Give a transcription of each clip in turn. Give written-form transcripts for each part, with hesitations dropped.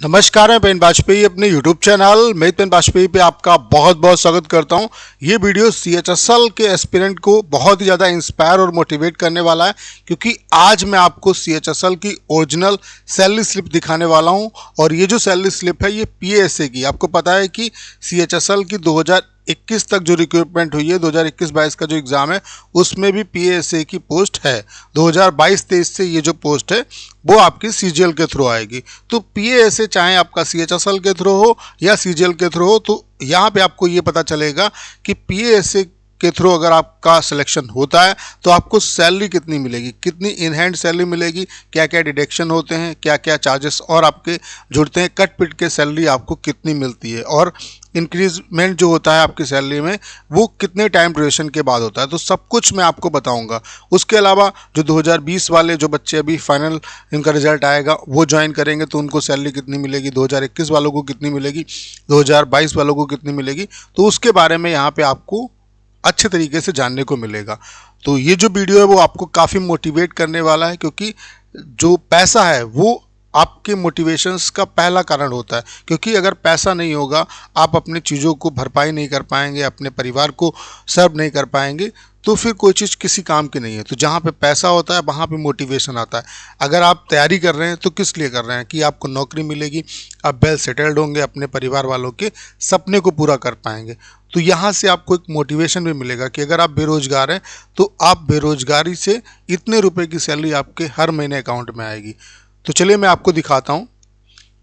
नमस्कार, मैं पेन वाजपेयी अपने YouTube चैनल मेद पेन वाजपेयी पे आपका बहुत बहुत स्वागत करता हूं। ये वीडियो CHSL के एस्पिरेंट को बहुत ही ज़्यादा इंस्पायर और मोटिवेट करने वाला है, क्योंकि आज मैं आपको CHSL की ओरिजिनल सैलरी स्लिप दिखाने वाला हूं। और ये जो सैलरी स्लिप है ये PASA की। आपको पता है कि CHSL की 2021 तक जो रिक्रूटमेंट हुई है, 2021-22 का जो एग्ज़ाम है उसमें भी PASA की पोस्ट है। 2022-23 से ये जो पोस्ट है वो आपकी CGL के थ्रू आएगी। तो PASA चाहे आपका CHSL के थ्रू हो या CGL के थ्रू हो, तो यहाँ पे आपको ये पता चलेगा कि PASA के थ्रू अगर आपका सिलेक्शन होता है तो आपको सैलरी कितनी मिलेगी, कितनी इन हैंड सैलरी मिलेगी, क्या क्या डिडक्शन होते हैं, क्या क्या चार्जेस और आपके जुड़ते हैं, कट पिट के सैलरी आपको कितनी मिलती है, और इंक्रीजमेंट जो होता है आपकी सैलरी में वो कितने टाइम ड्यूरेशन के बाद होता है। तो सब कुछ मैं आपको बताऊंगा। उसके अलावा जो 2020 वाले जो बच्चे अभी फाइनल इनका रिजल्ट आएगा वो ज्वाइन करेंगे तो उनको सैलरी कितनी मिलेगी, 2021 वालों को कितनी मिलेगी, 2022 वालों को कितनी मिलेगी, तो उसके बारे में यहाँ पे आपको अच्छे तरीके से जानने को मिलेगा। तो ये जो वीडियो है वो आपको काफ़ी मोटिवेट करने वाला है, क्योंकि जो पैसा है वो आपके मोटिवेशंस का पहला कारण होता है। क्योंकि अगर पैसा नहीं होगा आप अपनी चीज़ों को भरपाई नहीं कर पाएंगे, अपने परिवार को सर्व नहीं कर पाएंगे, तो फिर कोई चीज़ किसी काम की नहीं है। तो जहाँ पे पैसा होता है वहाँ पे मोटिवेशन आता है। अगर आप तैयारी कर रहे हैं तो किस लिए कर रहे हैं कि आपको नौकरी मिलेगी, आप वेल सेटल्ड होंगे, अपने परिवार वालों के सपने को पूरा कर पाएंगे। तो यहाँ से आपको एक मोटिवेशन भी मिलेगा कि अगर आप बेरोजगार हैं तो आप बेरोजगारी से इतने रुपए की सैलरी आपके हर महीने अकाउंट में आएगी। तो चलिए मैं आपको दिखाता हूँ।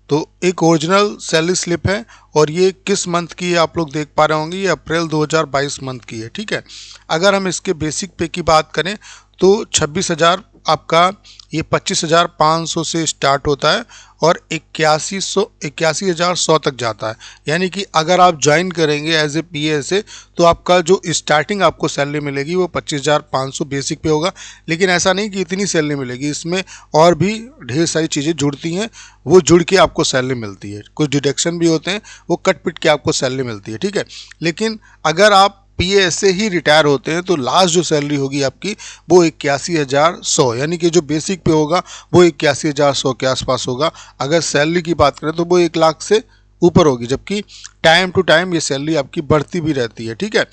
तो एक ओरिजिनल सैलरी स्लिप है और ये किस मंथ की है आप लोग देख पा रहे होंगे, ये अप्रैल 2022 मंथ की है। ठीक है, अगर हम इसके बेसिक पे की बात करें तो 26,000 आपका ये 25,500 से स्टार्ट होता है और 81,100 तक जाता है। यानी कि अगर आप ज्वाइन करेंगे एज ए PASA तो आपका जो स्टार्टिंग आपको सैलरी मिलेगी वो 25,500 बेसिक पे होगा। लेकिन ऐसा नहीं कि इतनी सैलरी मिलेगी, इसमें और भी ढेर सारी चीज़ें जुड़ती हैं, वो जुड़ के आपको सैलरी मिलती है। कुछ डिडक्शन भी होते हैं, वो कट पिट के आपको सैलरी मिलती है। ठीक है, लेकिन अगर आप PASA ही रिटायर होते हैं तो लास्ट जो सैलरी होगी आपकी वो 81,100, यानी कि जो बेसिक पे होगा वो 81,100 के आसपास होगा। अगर सैलरी की बात करें तो वो 1 लाख से ऊपर होगी, जबकि टाइम टू टाइम ये सैलरी आपकी बढ़ती भी रहती है। ठीक है,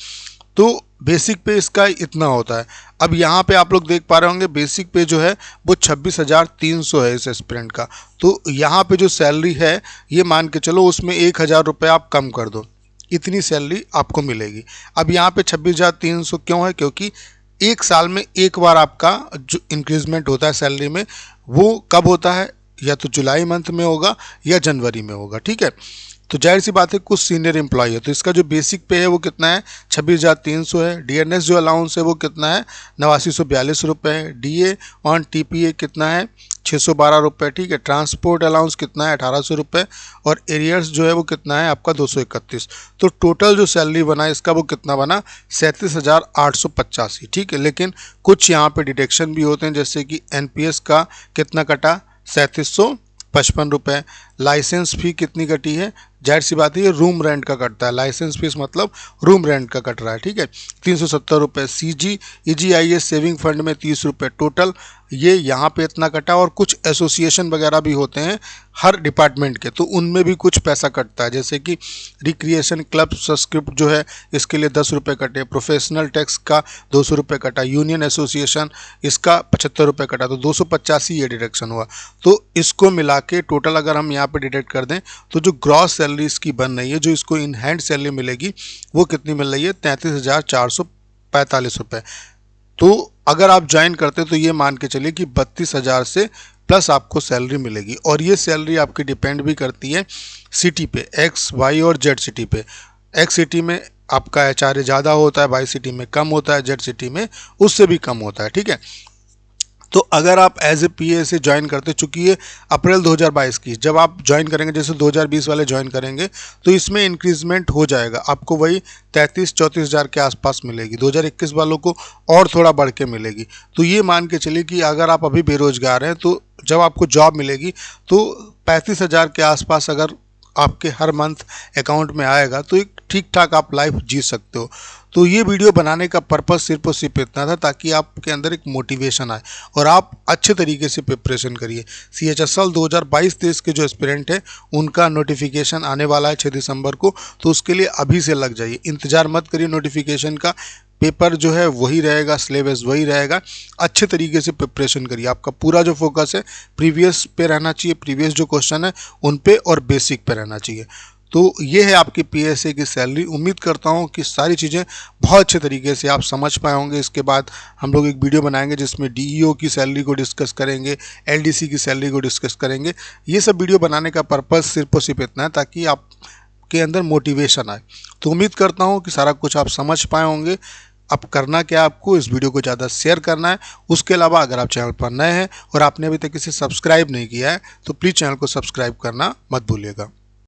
तो बेसिक पे इसका इतना होता है। अब यहाँ पे आप लोग देख पा रहे होंगे बेसिक पे जो है वो 26,300 है इस एस्पिरेंट का। तो यहाँ पे जो सैलरी है ये मान के चलो उसमें 1,000 रुपये आप कम कर दो, इतनी सैलरी आपको मिलेगी। अब यहाँ पे 26,300 क्यों है, क्योंकि एक साल में एक बार आपका जो इंक्रीजमेंट होता है सैलरी में वो कब होता है, या तो जुलाई मंथ में होगा या जनवरी में होगा। ठीक है, तो जाहिर सी बात है कुछ सीनियर एम्प्लॉय है तो इसका जो बेसिक पे है वो कितना है, 26,300 है। DNS जो अलाउंस है वो कितना है, 8942 रुपये है। DA ऑन TPA कितना है, 612 रुपये। ठीक है, ट्रांसपोर्ट अलाउंस कितना है, 1,800 रुपये। और एरियर्स जो है वो कितना है आपका 231। तो टोटल जो सैलरी बना इसका वो कितना बना, 37,885। ठीक है, लेकिन कुछ यहाँ पे डिडक्शन भी होते हैं, जैसे कि NPS का कितना कटा, 3755 रुपये। लाइसेंस फी कितनी कटी है, जाहिर सी बात है ये रूम रेंट का कटता है, लाइसेंस फीस मतलब रूम रेंट का कट रहा है। ठीक है, 370 रुपये। CG EGIS सेविंग फंड में 30 रुपये। टोटल ये यहाँ पे इतना कटा। और कुछ एसोसिएशन वगैरह भी होते हैं हर डिपार्टमेंट के, तो उनमें भी कुछ पैसा कटता है, जैसे कि रिक्रिएशन क्लब सब्सक्रिप्ट जो है इसके लिए 10 रुपये कटे, प्रोफेशनल टैक्स का 200 रुपये कटा, यूनियन एसोसिएशन इसका 75 रुपये कटा, तो 285 ये डिडक्शन हुआ। तो इसको मिला के टोटल अगर हम यहाँ पे डिडक्ट कर दें तो जो ग्रॉस सैलरी इसकी बन रही है, जो इसको इन हैंड सैलरी मिलेगी वो कितनी मिल रही है, 33,445 रुपये। तो अगर आप ज्वाइन करते तो ये मान के चलिए कि 32,000 से प्लस आपको सैलरी मिलेगी। और ये सैलरी आपकी डिपेंड भी करती है सिटी पे, X, Y और Z सिटी पे। X सिटी में आपका HRA ज़्यादा होता है, Y सिटी में कम होता है, Z सिटी में उससे भी कम होता है। ठीक है, तो अगर आप एज ए PASA ज्वाइन करते, चूँकि ये अप्रैल 2022 की, जब आप ज्वाइन करेंगे, जैसे 2020 वाले ज्वाइन करेंगे तो इसमें इंक्रीजमेंट हो जाएगा, आपको वही 33-34 हज़ार के आसपास मिलेगी। 2021 वालों को और थोड़ा बढ़ के मिलेगी। तो ये मान के चलिए कि अगर आप अभी बेरोजगार हैं तो जब आपको जॉब मिलेगी तो 35,000 के आसपास अगर आपके हर मंथ अकाउंट में आएगा तो एक ठीक ठाक आप लाइफ जी सकते हो। तो ये वीडियो बनाने का पर्पस सिर्फ और सिर्फ इतना था ताकि आपके अंदर एक मोटिवेशन आए और आप अच्छे तरीके से प्रिपरेशन करिए। CHSL 2022-23 के जो एस्पिरेंट है उनका नोटिफिकेशन आने वाला है 6 दिसंबर को, तो उसके लिए अभी से लग जाइए, इंतज़ार मत करिए नोटिफिकेशन का। पेपर जो है वही रहेगा, सिलेबस वही रहेगा, अच्छे तरीके से प्रिपरेशन करिए। आपका पूरा जो फोकस है प्रीवियस पे रहना चाहिए, प्रीवियस जो क्वेश्चन है उन पे और बेसिक पे रहना चाहिए। तो ये है आपकी PSA की सैलरी। उम्मीद करता हूँ कि सारी चीज़ें बहुत अच्छे तरीके से आप समझ पाए होंगे। इसके बाद हम लोग एक वीडियो बनाएंगे जिसमें DEO की सैलरी को डिस्कस करेंगे, LDC की सैलरी को डिस्कस करेंगे। ये सब वीडियो बनाने का पर्पस सिर्फ और सिर्फ इतना है ताकि आप के अंदर मोटिवेशन आए। तो उम्मीद करता हूँ कि सारा कुछ आप समझ पाए होंगे। अब करना क्या, आपको इस वीडियो को ज़्यादा शेयर करना है। उसके अलावा अगर आप चैनल पर नए हैं और आपने अभी तक इसे सब्सक्राइब नहीं किया है तो प्लीज़ चैनल को सब्सक्राइब करना मत भूलिएगा।